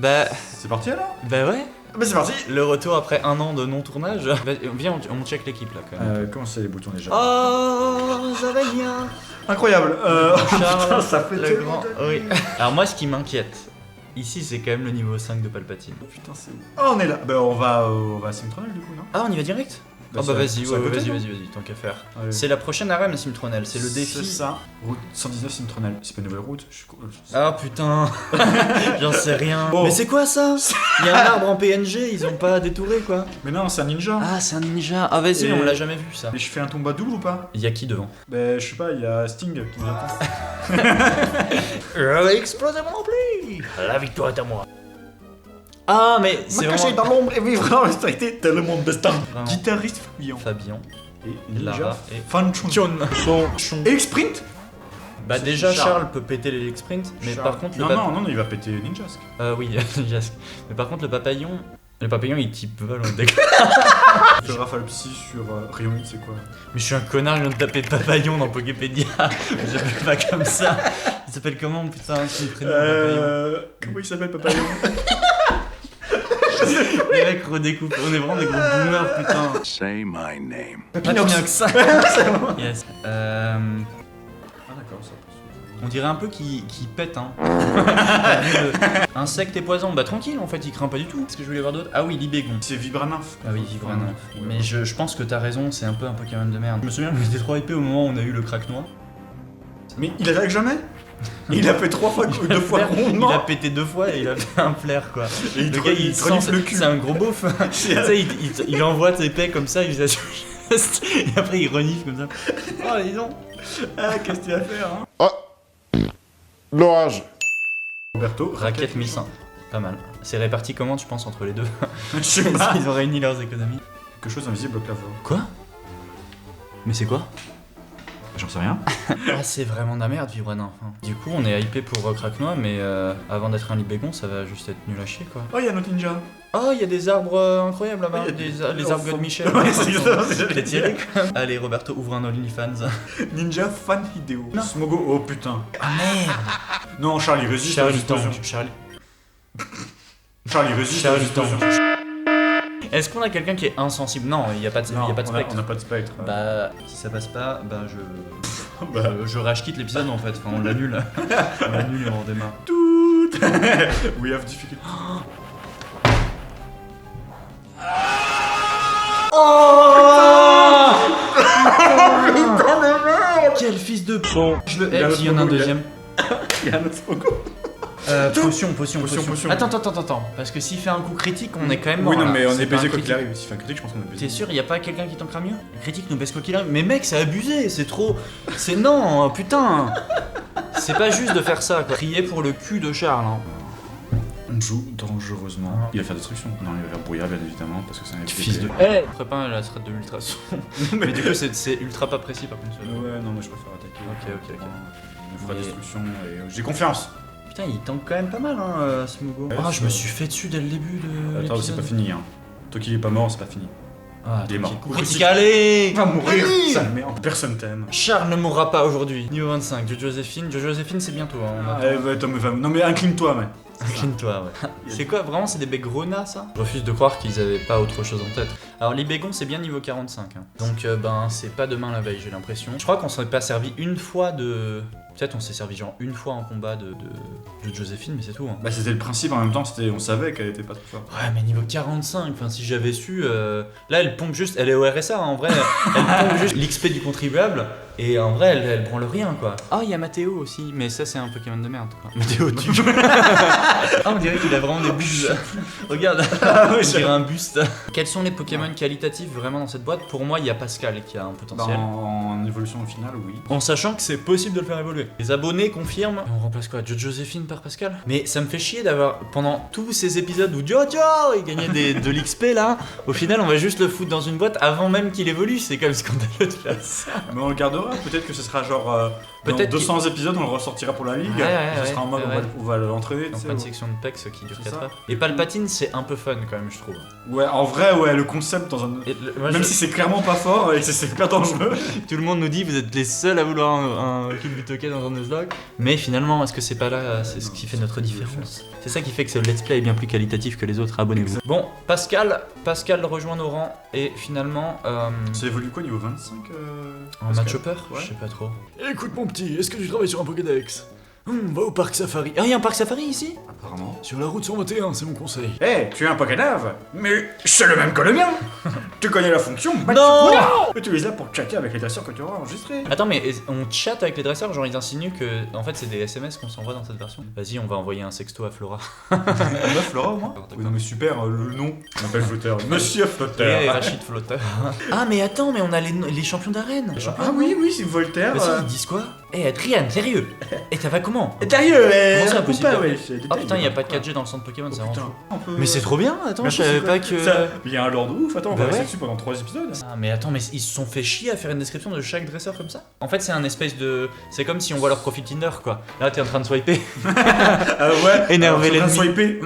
Bah C'est parti alors? Bah ouais. Bah c'est parti. Le retour après un an de non-tournage. Viens, on check l'équipe là quand même. Comment c'est les boutons déjà? Oh, ça va bien. Incroyable. Charles, Putain, ça fait le tellement grand. de- Oui. Alors moi, ce qui m'inquiète, ici, c'est quand même le niveau 5 de Palpatine. Putain, c'est où? Oh, on est là. Bah on va à Simtronel du coup, non? Ah, on y va direct? Bah, Ah bah c'est vas-y, à côté, vas-y, non vas-y, tant qu'à faire. Allez. C'est la prochaine arène, Simtronel, c'est le C'est défi. ça. Route 119 Simtronel. C'est pas une nouvelle route? Ah putain, j'en sais rien. Oh. Mais c'est quoi ça? Il y a un arbre en PNG, ils ont pas détouré quoi. Mais non, c'est un ninja. Ah, c'est un ninja. Ah vas-y, Et- on l'a jamais vu ça. Mais je fais un tomba double ou pas? Il y a qui devant? Bah je sais pas, il y a Sting qui nous attend. Explosez mon ampli. La victoire est à moi. Ah mais c'est Me cacher vraiment... dans l'ombre et vivre en austérité, tel le monde destin. Vraiment. Guitariste Fabien. Fabian, Et ninja. Lara et... Fanchon. Chon. Et Sprint. Bah C'est déjà Charles. Charles peut péter les sprint, mais Charles. par contre le Non, il va péter Ninjask. oui, Ninjask. Mais par contre le papillon il type vol en déclin. Le Rafale Psy sur Rayon 8, c'est quoi? Mais je suis un connard, je viens de taper papillon dans Poképédia. Je s'appelle pas comme ça. Il s'appelle comment putain son prénom papillon? Comment il s'appelle Papillon? Les mecs redécoupent, on est vraiment des gros boomers putain. Say my name. Papinox. Yes. Ah d'accord, ça passe. On dirait un peu qu'il pète hein. Insecte et poison, bah tranquille en fait, il craint pas du tout. Qu'est-ce que je voulais voir d'autre? Ah oui, Libégon. C'est Vibranaf. Ah oui, vraiment. Mais je pense que t'as raison, c'est un peu un Pokémon de merde. Je me souviens que j'étais trop hypé au moment où on a eu le crack noir. Mais il attaque jamais. Il a fait 2 fois rondement. Il a pété 2 fois et il a fait un flair quoi. Et Le gars il te renifle sent, le cul. c'est un gros beauf. Tu sais, il envoie ses pecs comme ça, il faisait geste et après il renifle comme ça. Oh dis donc. Ah, qu'est-ce qu'il va faire hein? L'orage. Roberto, Raquette 1100. Pas mal. C'est réparti comment tu penses entre les deux? Je sais pas. Ils ont réuni leurs économies. Quelque chose invisible au clavier. Quoi? Mais c'est quoi? J'en sais rien. Ah c'est vraiment de la merde vivre un enfant. Du coup on est hypé pour Cracknois mais avant d'être un Libégon ça va juste être nul à chier quoi. Oh, il y a notre ninja. Oh il y a des arbres incroyables là-bas, Il y a les arbres God Michel. Ouais, c'est ça, c'est ça. Je l'ai tiré quoi. Allez Roberto ouvre un OnlyFans. Ninja fan Hideo. Non. Smogo, oh putain. Ah merde. Non, Charlie résiste. Charlie l'explosion. Tank. Charlie résiste. Charlie l'explosion. Tank. Est-ce qu'on a quelqu'un qui est insensible? Non, il n'y a pas de, Non, il y a pas de on spectre. n'a pas de spectre. Bah si ça passe pas, bah Bah. je rage quitte l'épisode en fait. Enfin on l'annule. On l'annule et on redémarre. Tout. We have difficulty. Quel fils de p***. Je le hais, il y en a un deuxième. Il y a notre Smogo. Potion. Potion. Attends, parce que s'il fait un coup critique, on est quand même mort. Oui, non, là. mais on C'est est pas baisé un quoi qu'il critique. arrive. S'il fait un critique, je pense qu'on est baisé. T'es sûr, y a pas quelqu'un qui tankera mieux? Le critique nous baisse quoi qu'il arrive. Mais mec, c'est abusé, c'est trop. C'est non, putain. C'est pas juste de faire ça, quoi. Prier pour le cul de Charles. Hein. On joue dangereusement. Il va faire destruction. Non, il va faire brouillard, bien évidemment, parce que c'est un Fils de. Eh ferait pas la strat de l'ultrason. Mais du coup, c'est ultra pas précis par contre. Ouais, non, moi je préfère attaquer. Ok. Il fera Mais- destruction et j'ai confiance. Putain, il tank quand même pas mal, hein, Smogo. Ouais, Ah, c'est je me vrai. suis fait dessus dès le début de. Attends, c'est l'épisode. pas fini, hein. Toi qui est pas mort, c'est pas fini. Ah, Il est mort. Coup critique, allez. Il va mourir, Oui. sale merde. Personne t'aime. Charles ne mourra pas aujourd'hui. Niveau 25, Joséphine. Joséphine, c'est bientôt. Hein, on attend. Ouais, Tom, non mais incline-toi, mec. Incline-toi, ouais. C'est quoi, vraiment, c'est des becs grenats, ça? Je refuse de croire qu'ils avaient pas autre chose en tête. Alors, les bégons, c'est bien niveau 45. Hein. Donc, ben, c'est pas demain la veille, j'ai l'impression. Je crois qu'on s'en est pas servi une fois de. Peut-être on s'est servi genre une fois en combat de Joséphine, mais c'est tout. Hein. Bah c'était le principe en même temps, on savait qu'elle était pas trop forte. Ouais, mais niveau 45, enfin, si j'avais su. Là, elle pompe juste. Elle est au RSA, hein, en vrai. Elle pompe juste l'XP du contribuable. Et en vrai, elle branle rien, quoi. Ah, il y a Mathéo aussi, mais ça, c'est un Pokémon de merde, quoi. Mathéo, tu. Ah, on dirait qu'il a vraiment des bustes. Regarde, on dirait un buste. Quels sont les Pokémon qualitatifs vraiment dans cette boîte? Pour moi, il y a Pascal qui a un potentiel. En évolution au final, oui. En sachant que c'est possible de le faire évoluer. Les abonnés confirment. Et on remplace quoi? Joséphine par Pascal? Mais ça me fait chier d'avoir, pendant tous ces épisodes où Jojo il gagnait de l'XP là, au final on va juste le foutre dans une boîte avant même qu'il évolue. C'est quand même scandaleux de faire ça. Mais on le gardera restera. Peut-être que ce sera genre dans Peut-être 200 épisodes, on le ressortira pour la ligue. Ouais, Et ce sera en mode ouais. on va l'entraîner. On tu fera une sais, section de pecs qui dure C'est 4 ça. heures. Et Palpatine, c'est un peu fun quand même, je trouve. Ouais, en vrai, ouais, le concept dans un. Moi, Même si c'est clairement pas fort et que c'est hyper dangereux. tout le monde nous dit vous êtes les seuls à vouloir un Kill Butoken dans un Nuzlocke. Mais finalement, est-ce que c'est pas là, c'est ce qui fait notre différence. C'est ça qui fait que ce let's play est bien plus qualitatif que les autres, abonnez-vous. Bon, Pascal rejoint nos rangs et finalement... Ça évolue quoi niveau 25 en Pascal match upper Ouais. Je sais pas trop. Écoute mon petit, est-ce que tu travailles sur un Pokédex? Va au parc safari. Ah, il y a un parc safari ici Apparemment. Sur la route 121, c'est mon conseil. Eh, tu es un Pokénave, mais c'est le même que le mien. Tu connais la fonction Non Utilise-la pour chatter avec les dresseurs que tu auras enregistrés. Attends, mais on chatte avec les dresseurs, genre ils insinuent que en fait c'est des SMS qu'on s'envoie dans cette version. Vas-y, on va envoyer un sexto à Flora. Meuf, Flora au moins D'accord. Oui, non mais super, le nom. On m'appelle Flotteur. Monsieur Et Flotteur. Rachid Flotteur. Ah, mais attends, mais on a les champions d'arène. Les champions Ah oui, oui, c'est Voltaire. Vas-y, ils disent quoi Eh, Adrien, sérieux Et ça va comment Sérieux, Comment c'est impossible ouais. Oh putain, y a pas de 4G dans le centre Pokémon, c'est vraiment putain. fou. Mais c'est trop bien, attends, je savais pas que... Il y a un lore de ouf, attends, on Bah va rester ouais. dessus pendant 3 épisodes. Ah, mais attends, mais ils se sont fait chier à faire une description de chaque dresseur comme ça. En fait, c'est un espèce de... C'est comme si on voit leur profil Tinder, quoi. Là, t'es en train de swiper. Ah ouais. Énerver Alors, l'ennemi. swiper.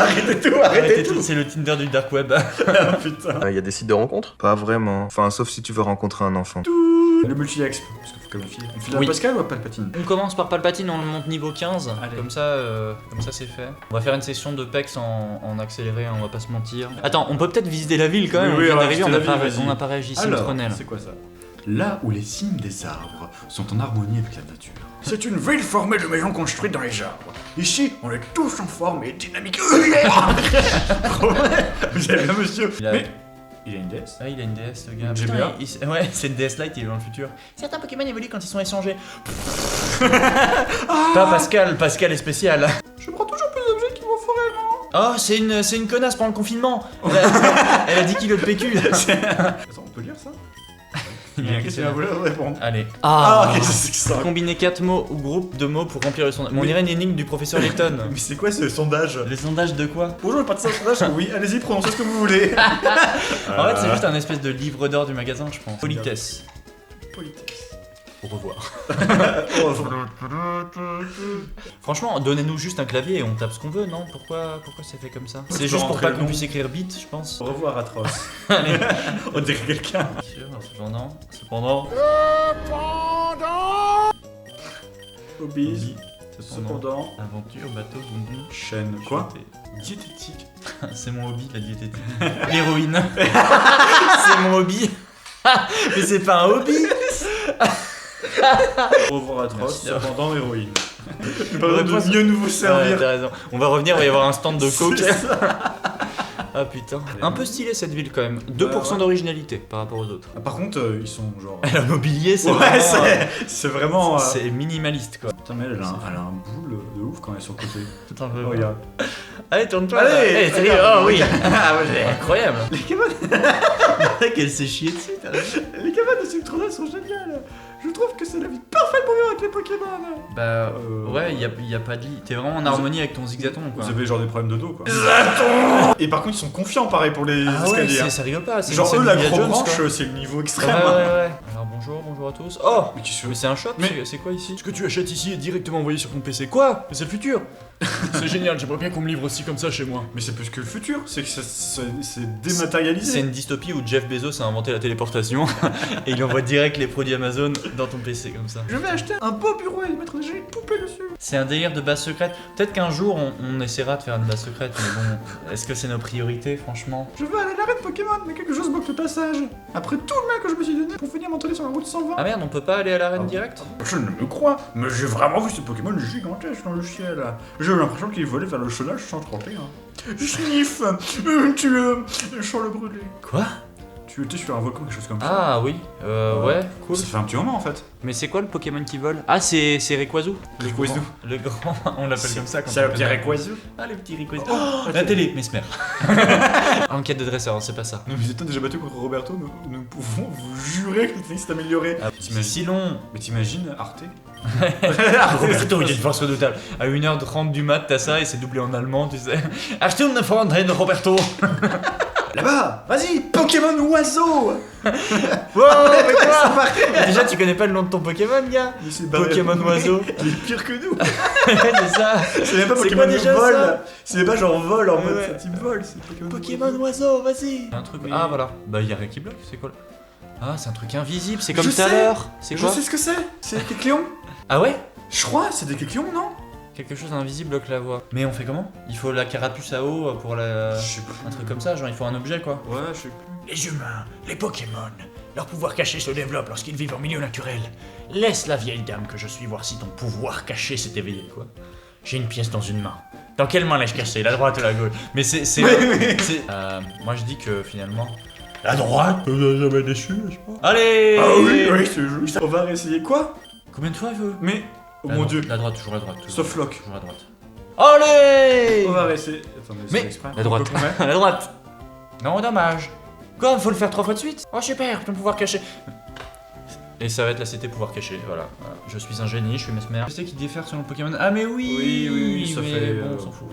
Arrêtez tout, arrêtez tout. C'est le Tinder du dark web. Ah, putain. Il y a des sites de rencontres? Pas vraiment. Enfin, sauf si tu veux rencontrer un enfant. Le multi-exp, parce qu'il faut qualifier. On file à Oui. Pascal ou à Palpatine? On commence par Palpatine, on le monte niveau 15. Allez. Comme ça c'est fait. On va faire une session de PEX en accéléré, on va pas se mentir. Attends, on peut peut-être visiter la ville quand même. Oui, on vient on va d'arriver, visiter on la n'a pas, ville, vas-y. on n'a pas réagi, Alors, Citronelle. c'est quoi ça? Là où les cimes des arbres sont en harmonie avec la nature. C'est une ville formée de maisons construites dans les arbres. Ici, on est tous en forme et dynamique. Vous avez bien, monsieur. Il a- Mais il a une déesse. Ah, il a une DS, le gars. Une Putain, GBA. ouais, c'est une DS Lite, il est dans le futur. Certains Pokémon évoluent quand ils sont échangés. Pas Pascal, Pascal est spécial. Je prends toujours plus d'objets qui m'en feraient, non? Oh, c'est une connasse pendant le confinement. Elle a 10 kilos de PQ. Attends, on peut lire ça? Il y a Il y a un un question à questionnaire. vouloir répondre. Allez. Ah, qu'est-ce que c'est que ça? Combiner 4 mots ou groupes de mots pour remplir le sondage. On dirait une énigme du professeur Layton. Mais c'est quoi ce sondage? Les sondages de quoi? Bonjour, je participe au sondage. Oui, allez-y, prononcez ce que vous voulez. En fait, c'est juste un espèce de livre d'or du magasin, je pense. Politesse. Politesse. Au revoir. Oh, Franchement, donnez-nous juste un clavier et on tape ce qu'on veut, non? Pourquoi c'est fait comme ça? Je C'est peux juste pour rentrer pas le qu'on nom. puisse écrire bit, je pense. Au revoir, atroce. Allez. On dirait quelqu'un. Cependant. Hobbies. Cependant. Aventure, bateau, bonbon. Chaîne. Quoi? Chanter. Diététique. C'est mon hobby, la diététique. L'héroïne. C'est mon hobby. Mais c'est pas un hobby. Au revoir, atroce. Merci. Cependant, héroïne. Réponse- De mieux nous vous Ouais, servir. t'as raison. On va revenir, il va y avoir un stand de coke. C'est ça. Ah putain. Un peu stylé cette ville quand même. 2% ouais. d'originalité par rapport aux autres. Ah, par contre, ils sont genre. Le mobilier, c'est Ouais, vraiment, c'est vraiment. c'est minimaliste quoi. Putain, mais elle a un boule de ouf quand elle est sur le côté. Putain, je veux Oh, voir. regarde. Allez, tourne-toi. Allez, là. Eh, sérieux, regarde. oh oui. Ah, ouais, j'ai- Incroyable. Les cabanes, Qu'elle s'est chiée dessus. t'as vu les cabanes de Subtronal sont géniales. Je trouve que c'est la vie parfaite pour vivre avec les Pokémon. Bah ouais, y a pas de lit. T'es vraiment en harmonie avec ton zigzaton quoi. Vous avez genre des problèmes de dos quoi. Et par contre, ils sont confiants pareil pour les Ah ouais, escaliers. hein. ça rigole pas. c'est Genre une eux, la Indiana Jones, gros-branche, quoi. c'est le niveau Ouais, extrême. ouais, ouais. Alors bonjour à tous. Oh Mais qui se mais c'est un shop, Mais- c'est quoi ici? Ce que tu achètes ici est directement envoyé sur ton PC. Quoi? Mais c'est le futur. C'est génial, j'aimerais bien qu'on me livre aussi comme ça chez moi. Mais c'est plus que le futur, c'est que c'est C'est dématérialisé. une dystopie où Jeff Bezos a inventé la téléportation et il envoie direct les produits Amazon dans ton PC comme ça. Je vais acheter un beau bureau et mettre des jolies poupées dessus. C'est un délire de base secrète. Peut-être qu'un jour on essaiera de faire une base secrète, mais bon, est-ce que c'est nos priorités franchement? Je veux aller à l'arène Pokémon, mais quelque chose bloque le passage. Après tout le mal que je me suis donné pour venir m'entraîner sur la route 120. Ah merde, on peut pas aller à l'arène direct? Je ne me crois, mais j'ai vraiment vu ce Pokémon gigantesque dans le ciel. J'ai eu l'impression qu'il volait vers le chenage 131. Sniff, sur le brûlé. Quoi? Tu étais sur un volcan, quelque chose comme ça. Ah oui, ouais, cool. Ça fait un petit moment en fait. Mais c'est quoi le Pokémon qui vole? Ah c'est Rayquaza. Rayquaza. Le grand, on l'appelle comme ça quand C'est on un fait petit ça. Rayquaza. Ah les petits Rayquaza. Oh, la télé, Mesmer. Enquête de dresseur, c'est pas ça. Nous vous étions déjà battu contre Roberto, nous pouvons vous jurer que le tennis s'est amélioré. Ah, c'est si long. Mais t'imagines Arte Roberto, il est de force redoutable. À 1h30 du mat, t'as ça et c'est doublé en allemand, tu sais. Achtung von den Roberto. Là-bas, vas-y, Pokémon oiseau. Wow, mais quoi Déjà, tu connais pas le nom de ton Pokémon, gars? Il s'est barré. Pokémon oiseau. Il est pire que nous. C'est ça. C'est même pas C'est Pokémon quoi déjà, vol. ça C'est même pas genre vol en mode Ouais. ça type vol. C'est Pokémon oiseau, vas-y. Un truc. Oui. Ah, voilà. Bah, il y a rien qui bloque, c'est quoi? Ah, c'est un truc invisible, c'est comme Je tout à sais. l'heure. C'est Je quoi? sais ce que c'est. C'est des Kécléons. Ah ouais? Je crois, c'est des Kécléons, non? Quelque chose d'invisible bloque la voie. Mais on fait comment? Il faut la carapuce à eau pour la. Je sais plus. Un truc comme ça, genre il faut un objet quoi. Ouais, je sais plus. Les humains, les Pokémon, leur pouvoir caché se développe lorsqu'ils vivent en milieu naturel. Laisse la vieille dame que je suis voir si ton pouvoir caché s'est éveillé, quoi. J'ai une pièce dans une main. Dans quelle main l'ai-je cassée? La droite ou la gauche? Mais c'est. Moi je dis que finalement. La droite? Jamais déçu, je crois. Allez! Ah oui, oui, c'est juste. On va réessayer quoi? Combien de fois il veut? Mais, oh La mon droite, dieu. La droite, toujours la droite. Toujours, Sauf Locke. toujours la droite. Allez! On va réessayer. Attendez, Mais- c'est exprès. La droite. Pourquoi La droite. Non, dommage. Quoi? Faut le faire 3 fois de suite? Oh super, ton pouvoir caché. Et ça va être la CT pouvoir caché, voilà. Je suis un génie, je suis Mesmer. Je sais qu'il diffère selon le Pokémon. Ah mais oui! Oui, ça mais fait, bon, on s'en fout.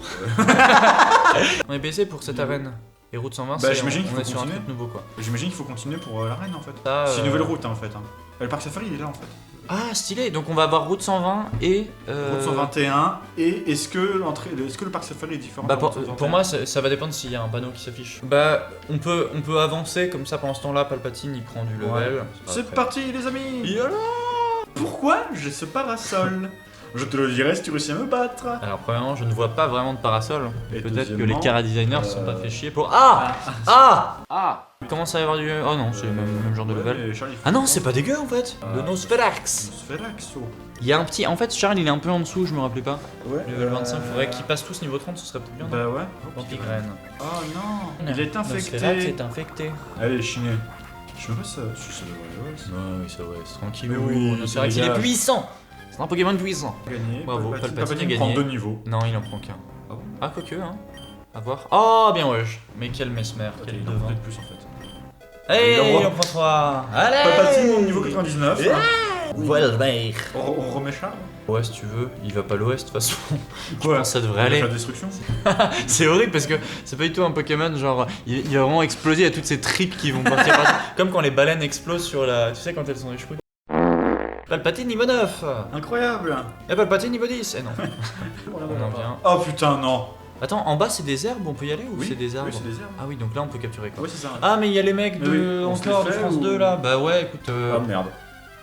On est baissé pour cette arène. Et route 120, Bah, c'est j'imagine qu'il on faut est sur un continuer. truc nouveau quoi. J'imagine qu'il faut continuer pour l'arène en fait. Ça, C'est une nouvelle route en fait. Hein. Le parc safari il est là en fait. Ah stylé, donc on va avoir route 120 et... Route 121 et est-ce que le parc safari est différent Bah de la route pour 121? moi ça va dépendre s'il y a un panneau qui s'affiche. Bah on peut avancer comme ça pendant ce temps-là, Palpatine il prend du level. Ouais. C'est Après. parti les amis. Yala. Pourquoi j'ai ce parasol? Je te le dirai si tu réussis à me battre. Alors premièrement je ne vois pas vraiment de parasol. Et Peut-être que les deuxièmement, cara designers se sont pas fait chier pour... Ah Il commence à y avoir du... Oh non, c'est le même genre de Ouais, level. mais Charles, il faut Ah non, comprendre. c'est pas dégueu en fait. Le Nosferax. Nosferaxo. Il y a un petit... En fait Charles il est un peu en dessous, je me rappelais pas. Ouais. Level 25, faudrait qu'il passe tous niveau 30, ce serait peut-être bien. Bah ouais. L'antigraine. Oh non. Il est Nosferax infecté. est infecté. Allez, chiné. Je sais pas ça. Si ça devrait ouais, Ouais, oui, ça va, c'est tranquille. Mais oui, Nosferax c'est il est dégage. puissant. C'est un Pokémon puissant. Gagné. Bravo, Palpatine a Palpatine gagné. prend 2 niveaux. Non, il en prend qu'un. Ah bon? Ah, quoique, hein. À voir. Oh, bien wesh. Mais quel mesmer, quel Il en devin. peut-être plus en fait. Hey, Il en on prend 3. Allez Palpatine au niveau 99. Voilà, mec. On remet Charles. Ouais, si tu veux, il va pas l'ouest de toute façon. Quoi? Ça devrait aller. La destruction. C'est horrible parce que c'est pas du tout un Pokémon, genre, il va vraiment exploser, il y a toutes ces tripes qui vont partir partout. Comme quand les baleines explosent sur la. Tu sais, quand elles sont échouées. Palpatine niveau 9. Incroyable. Et Palpatine niveau 10. Eh non. On en vient. Oh putain, non. Attends, en bas c'est des herbes, on peut y aller ou Oui, c'est des arbres? oui, c'est des herbes. Ah oui, donc là on peut capturer quoi. Ouais, c'est ça. Ah mais il y a les mecs Mais de oui, on se encore les de fait France ou- 2 là. Bah ouais, écoute, Ah merde.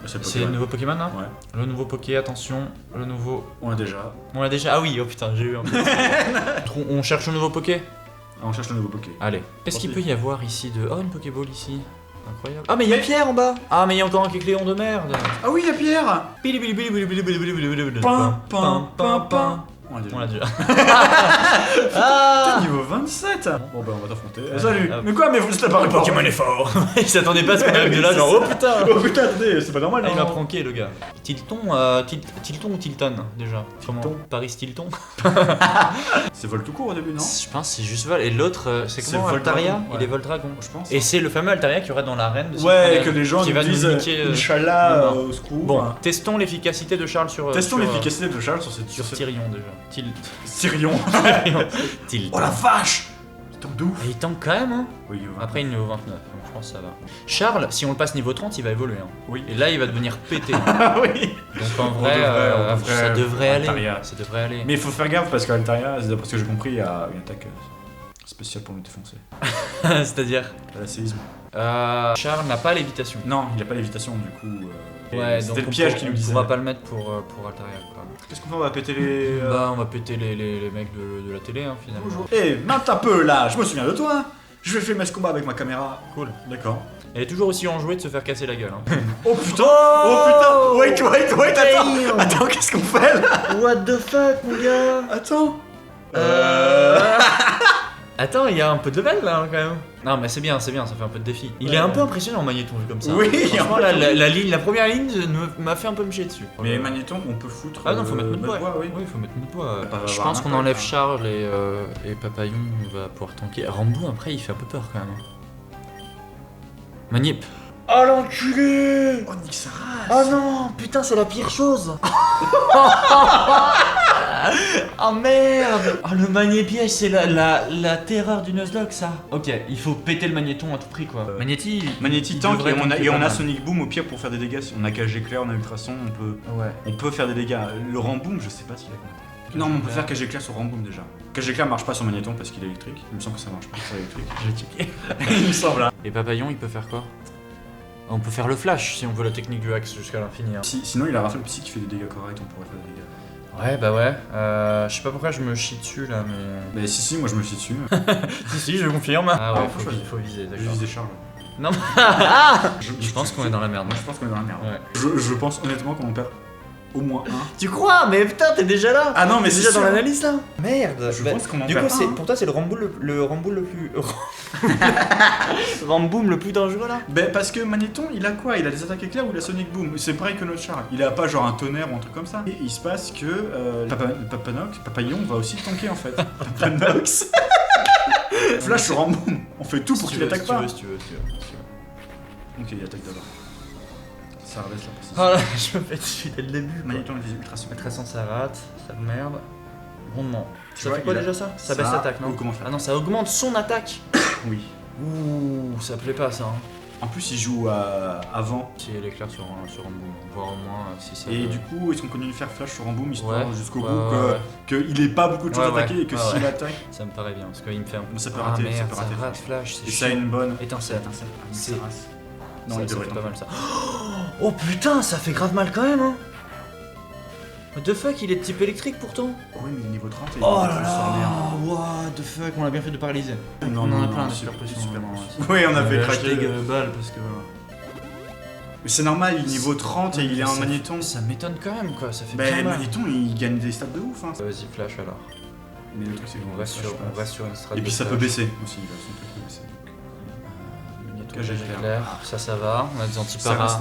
C'est c'est le nouveau Pokémon là. Ouais. Le nouveau Poké, attention, le nouveau. On l'a déjà. On l'a déjà. Ah oui, oh putain, j'ai eu un peu. On cherche le nouveau Poké. Ah, on cherche le nouveau Poké. Allez. Qu'est-ce qu'il peut Parti. y avoir ici de. Oh, une Pokéball ici. Incroyable. Ah mais il y a Pierre en bas. Ah mais il y a encore un Kécléon de merde. Ah oui, la pierre. Pili pili pili pili pili pili pili pili pili pili. Pam, pam, pam, pam. On l'a déjà. On l'a déjà. Putain, Ah niveau 27. Bon bah on va t'affronter. Ouais. Salut. Hop. Mais quoi, mais vous êtes pas Pokémon est fort. Il s'attendait pas à ce qu'on arrive de là, C'est genre ça. oh putain. Oh putain, attendez, c'est pas normal. Ah, il hein. m'a pranké le gars. Tilton, Tilton ou Tilton déjà? Comment? Tilton. Paris Tilton? C'est vol tout court au début, non? Je pense que c'est juste Vol. Et l'autre, c'est C'est comment Voldragon, Altaria? ouais. Il est Voldragon. Je pense. Et c'est le fameux Altaria qu'il y aura dans l'arène de Ouais, Citroën, que les gens qui va nous disent niquer, Inch'Allah le mort. au secours. Bon, testons l'efficacité de Charles sur. Testons sur, l'efficacité de Charles sur cette Sur Tyrion déjà. Tyrion. Tilton. Oh la vache. Il tombe de ouf. Et il tank quand même, hein. Oui, Après il est niveau 29, donc je pense que ça va. Charles, si on le passe niveau 30, il va évoluer. Hein. Oui. Et là, il va devenir pété. Ah oui. Donc en vrai, on devrait, ça devrait aller. Altaria. Ça devrait aller. Mais il faut faire gaffe parce qu'Altaria, d'après ce que j'ai compris, il y a une attaque spéciale pour nous défoncer. C'est-à-dire Le séisme. Charles n'a pas lévitation. Non, il n'y a pas l'évitation du coup. Ouais, c'était donc le piège on qui nous disait. On va pas le mettre pour Altaria quoi. Qu'est-ce qu'on fait? On va péter les. Bah on va péter les mecs de la télé hein, finalement. Bonjour. Eh, mate un peu là, je me souviens de toi. Je vais filmer ce combat avec ma caméra. Cool. D'accord. Elle est toujours aussi enjouée de se faire casser la gueule. Hein. Oh putain. Oh putain. Wait, attends. Attends, qu'est-ce qu'on fait là? What the fuck mon gars? Attends. Attends, il y a un peu de level là quand même. Non mais c'est bien, ça fait un peu de défi. Il est un peu impressionnant Magnéton vu comme ça. Oui, Franchement un peu. la première ligne m'a fait un peu me chier dessus. Mais Magnéton, on peut foutre. Ah non, faut mettre notre notre bois. oui. Oui, faut mettre notre bois. Ça va Je avoir pense un qu'on impact, enlève hein. Charles et Papillon, on va pouvoir tanker. Rambo après il fait un peu peur quand même. Magnip. Oh l'enculé! Oh, nique sa race. Oh non, putain c'est la pire chose! Oh merde. Oh le magnépiège, c'est la terreur du Nuzlocke ça. Ok, il faut péter le magnéton à tout prix quoi. Magnéti il tank devrait et on tanker pas a mal. Sonic Boom au pire pour faire des dégâts. Si on a KG clair, on a Ultrason, Ouais. on peut faire des dégâts. Le Ramboom, je sais pas s'il a compté. Non, mais on peut faire KG clair sur Ramboom déjà. KG clair marche pas sur magnéton parce qu'il est électrique. Il me semble que ça marche pas sur électrique. J'ai checké. Il me semble. Hein. Et Papillon, il peut faire quoi? On peut faire le flash si on veut la technique du axe jusqu'à l'infini. Hein. Sinon, il a rafale psy qui fait des dégâts corrects, on pourrait faire des dégâts. Ouais, bah ouais. Je sais pas pourquoi je me chie dessus là, mais. Mais si, moi je me chie dessus. si, je confirme. Ah ouais, faut choisir. faut viser, Je d'accord. vise des Charles. Non, je pense qu'on est dans la merde. Moi je pense qu'on est dans la merde. Ouais. Je pense honnêtement qu'on en perd au moins un. Tu crois? Mais putain, t'es déjà là. Ah non, mais T'es c'est déjà dans sûr. l'analyse là. Merde. Je pense qu'on en Du perd coup, c'est un. pour toi, c'est le Ramboom le plus. Ramboom le plus dangereux là. Ben parce que Magnéton, il a quoi? Il a des attaques éclairs ou il a Sonic Boom? C'est pareil que notre Charles. Il a pas genre un tonnerre ou un truc comme ça. Et il se passe que Papillon va aussi tanker en fait. Papanox. Flash sur Ramboom. On fait tout pour qu'il attaque pas. Si tu veux. Ok, il attaque d'abord. Ça rebaisse la précision. Oh là, je me fais dessus dès le début. quoi. Magnéton, il vise Ultrason. Ultrason, ça rate, ça merde. Grondement. Tu Ça vois, fait quoi il a- déjà ça? Ça ça baisse l'attaque, non? augmente Ah non, ça augmente son attaque. Oui. Ouh, ça plaît pas ça. Hein. En plus, il joue avant. Si elle éclaire sur Ramboom, voir au moins si ça. Et veut- du coup, est-ce qu'on continue de faire flash sur Ramboom histoire Ouais, jusqu'au ouais, bout ouais, qu'il ait pas beaucoup de choses Ouais, à attaquer ouais, et que ouais, s'il ouais. attaque, Ça me paraît bien parce qu'il me fait un peu. ça peut Ah rater, merde, ça peut rater. rate flash, c'est Et ça a chiant. une bonne Étincelle. C'est C'est- Non, il ça devrait fait pas tanker. mal ça. Oh putain, ça fait grave mal quand même hein. What the fuck, il est de type électrique pourtant. Oui, mais il est niveau 30 et il Oh peut là le là, sortir. what the fuck, on a bien fait de paralyser. Non, on non, en a non, plein non, des super super potions. super vraiment, potions. Oui, on a fait craquer. hashtag balle parce que. Mais c'est normal, il est niveau 30 et il est en Ça- magnéton. Ça m'étonne quand même quoi, ça fait Ben, bien mal. magnéton, il gagne des stats de ouf. Hein. Vas-y, flash alors. Mais le truc, c'est qu'on On reste sur une stratégie. Et puis ça peut baisser aussi, il va son truc peut baisser. Magnéto, KG KG clair. Ça va. On a des Ça antiparas. reste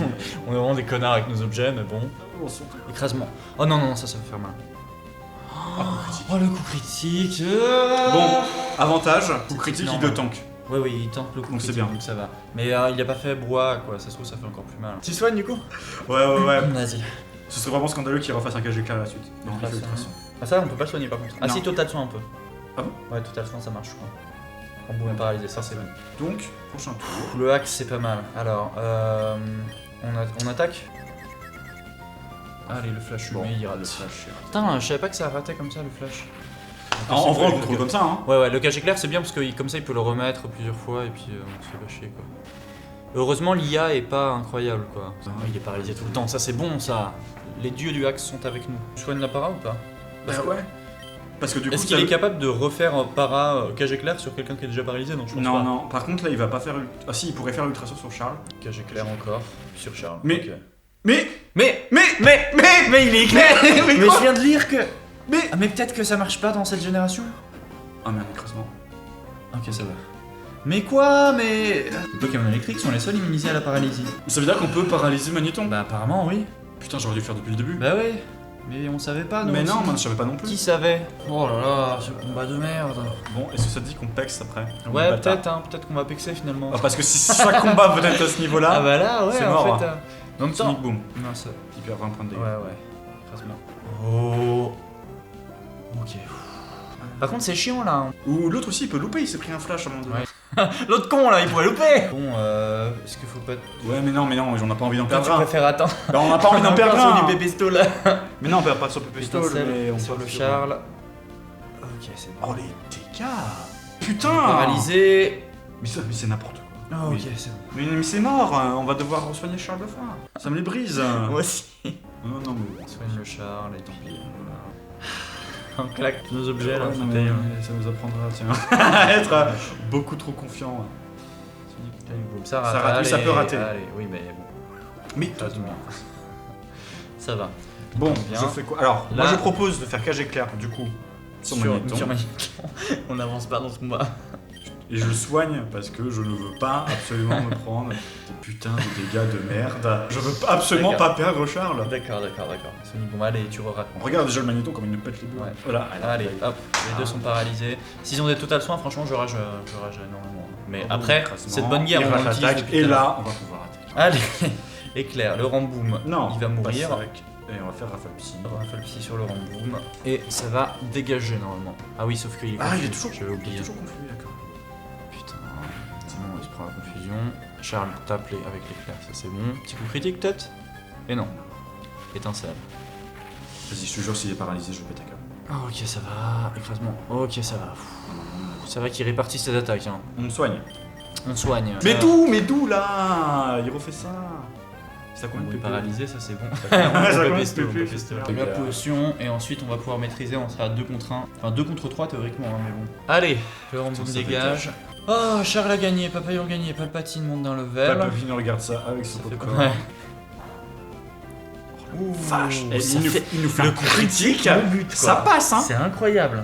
là. On est vraiment des connards avec nos objets, mais bon. Écrasement. Oh non, non, ça va faire mal. Oh le coup critique. Bon, avantage, coup C'est critique, il normal. le tank. Ouais, oui, il tente le coup Donc c'est critique, bien. donc ça va. Mais il a pas fait brouhaha quoi, ça se trouve ça fait encore plus mal. Tu soignes du coup? Ouais. Vas-y. Ce serait vraiment scandaleux qu'il refasse un KG clair à la suite. Non, il fait Ultrason. Ultrason. Ah ça on peut pas le soigner par contre. Ah Non. si, total soin un peu. Ah bon? Ouais, total soin ça marche je crois. Ramboum est paralysé, ça c'est bon. Donc, prochain tour. Le hack c'est pas mal. Alors, on attaque. Allez, le flash Bon, humé, il rate. le flash. Putain, je savais pas que ça ratait comme ça le flash. En vrai, on le contrôle comme ça, hein. Ouais, le cache éclair c'est bien parce que comme ça il peut le remettre plusieurs fois et puis on se fait pas chier quoi. Heureusement l'IA est pas incroyable quoi. Il est paralysé tout le temps, ça c'est bon ça. Les dieux du hack sont avec nous. Tu soignes la para ou pas? Bah ouais. Parce que du coup, Est-ce qu'il est capable de refaire un para cage éclair sur quelqu'un qui est déjà paralysé? Non, je pense Non, pas. non. Par contre, là, il va pas faire. Ah si, il pourrait faire l'ultrason sur Charles. Cage éclair encore sur Charles. Mais- Ok. Mais Mais Mais il est éclair. Mais Mais quoi je viens de lire que. Mais Ah, mais peut-être que ça marche pas dans cette génération. Ah merde, écrasement. Ok, ça va. Mais quoi? Mais. Les Pokémon électriques sont les seuls immunisés à la paralysie. Ça veut dire qu'on peut paralyser Magnéton? Bah, apparemment, oui. Putain, j'aurais dû le faire depuis le début. Bah, oui. Mais on savait pas, nous. Mais aussi. non, moi je savais pas non plus. Qui savait? Oh là là, ce combat de merde. Bon, est-ce que ça te dit qu'on pexe après? Ouais, Bâtard. peut-être, hein. Peut-être qu'on va pexer finalement. Ah, parce que si chaque combat peut être à ce niveau-là, Ah, bah là, ouais, c'est en mort. fait. En même temps. Sonic Boom. Non, ça. Il perd 20 points de Ouais, dégâts. ouais. Écrasement. Oh. Ok. Par contre, c'est chiant là. Ou l'autre aussi, il peut louper, il s'est pris un flash à un moment donné. Ouais. L'autre con là, il pourrait louper. Bon, est-ce qu'il faut pas. Ouais, mais non, on n'a pas envie d'en Toi, perdre tu un. préfères attendre. Bah, on n'a pas envie d'en perdre sur un. du Pépesto là. Mais non, on perd pas sur Pépé mais on sur perd le Charles. Ok, c'est bon. Oh les dégâts. Putain. Paralysé. Mais c'est n'importe quoi. Ah, Oui. ok, c'est bon. Mais c'est mort, hein, on va devoir soigner Charles de fois. Ça me les brise. Moi aussi. Non, non, mais. Soigne le Charles et tant pis. On claque tous nos objets là, Ouais, non, c'était, mais ça nous apprendra, tiens, à être beaucoup trop confiant. Ça Ça rate, rate, oui, ça allez, peut rater. Allez, oui, mais bon. Mais Pas tout le monde. Ça va. bon, Bien. je fais quoi? Alors, Là- moi je propose de faire cage éclair, du coup, sur Magnéton. sur Magnéton. On n'avance pas dans ce combat. Et je soigne parce que je ne veux pas absolument me prendre des putains de dégâts de merde. Je veux absolument D'accord. pas perdre Charles. D'accord. Sonic, bon, allez, tu re-rates. On regarde déjà le Magnéton comme il nous pète les boules. Ouais. Voilà. Allez, hop, les deux sont paralysés. S'ils ont des total soins, franchement, je rage énormément. Mais Bon, après, écrasement, cette bonne guerre, il on rate l'utilise l'attaque, depuis et tout à l'heure. là, on va pouvoir attaquer. Allez, éclair, le Ramboum, Non, il va mourir. pas sec. Et on va faire rafale psy. Rafale psy sur le Ramboum. Et ça va dégager normalement. Ah oui, sauf qu'il est Ah, il est confus. toujours, J'avais il oublié. est toujours confus, d'accord. Putain, c'est bon, il se prend la confusion. Charles tape avec l'éclair, ça c'est bon. Petit coup critique peut-être. Et non. Étincelle. Vas-y, je te jure, s'il est paralysé, je pète un câble. Oh, ok, ça va. Écrasement. Ok, ça va. Ça va qu'il répartisse ses attaques. Hein. On me soigne. On soigne. Mais d'où là? Il refait ça. Ça combien de On est PP? paralysé, ça c'est bon. Ça on peut compte pesto, on PP, peut c'est pesto. super. La potion, et ensuite on va pouvoir maîtriser, on sera à 2 contre 1. Enfin 2 contre 3 théoriquement, hein, mais bon. Allez, le Ramboum Ça fait dégage. Oh, Charles a gagné, Papillon a gagné, Palpatine monte d'un level. Papavino regarde ça avec son Ça fait popcorn. quoi? Ouh, Vache, et ça il nous fait le un critique. au but, quoi. Ça passe, hein. C'est incroyable.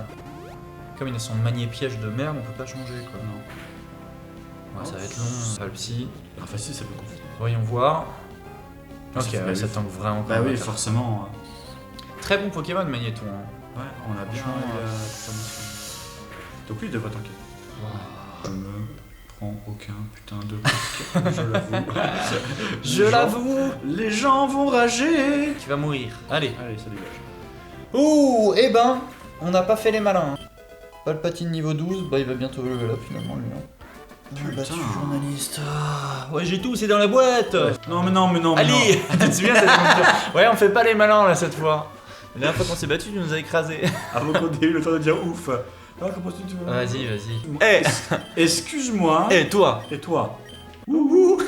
Comme il a son manier piège de merde, on peut pas changer quoi. Non. Ouais, ça va être long, ça le psy. Ah, facile, ça peut confuser. Voyons voir. Ok, Ça fait ouais, ça mal. tank vraiment. Bah quand oui, même. forcément. Très bon Pokémon Magnéton. Hein. Ouais, on a bien Franchement, eu la confirmation. Donc lui, il devrait tanker. Je me prends aucun putain de risque, je l'avoue. Je Les gens- l'avoue. Les gens vont rager. Tu vas mourir. Allez. Allez, ça dégage. Ouh, eh ben, on n'a pas fait les malins. Palpatine niveau 12, bah il va bientôt level up finalement lui. Hein. Putain. Journaliste. Ah, ouais, j'ai tout, c'est dans la boîte. Non, mais non, mais non. mais Ali, tu te souviens cette aventure? Ouais, on fait pas les malins là cette fois. La dernière fois qu'on s'est battu, tu nous as écrasés. non. Avant qu'on ait eu le temps de dire ouf. Alors, comment tu veux Vas-y, vas-y. Eh, excuse-moi. Eh, toi. Et toi? Ouhou.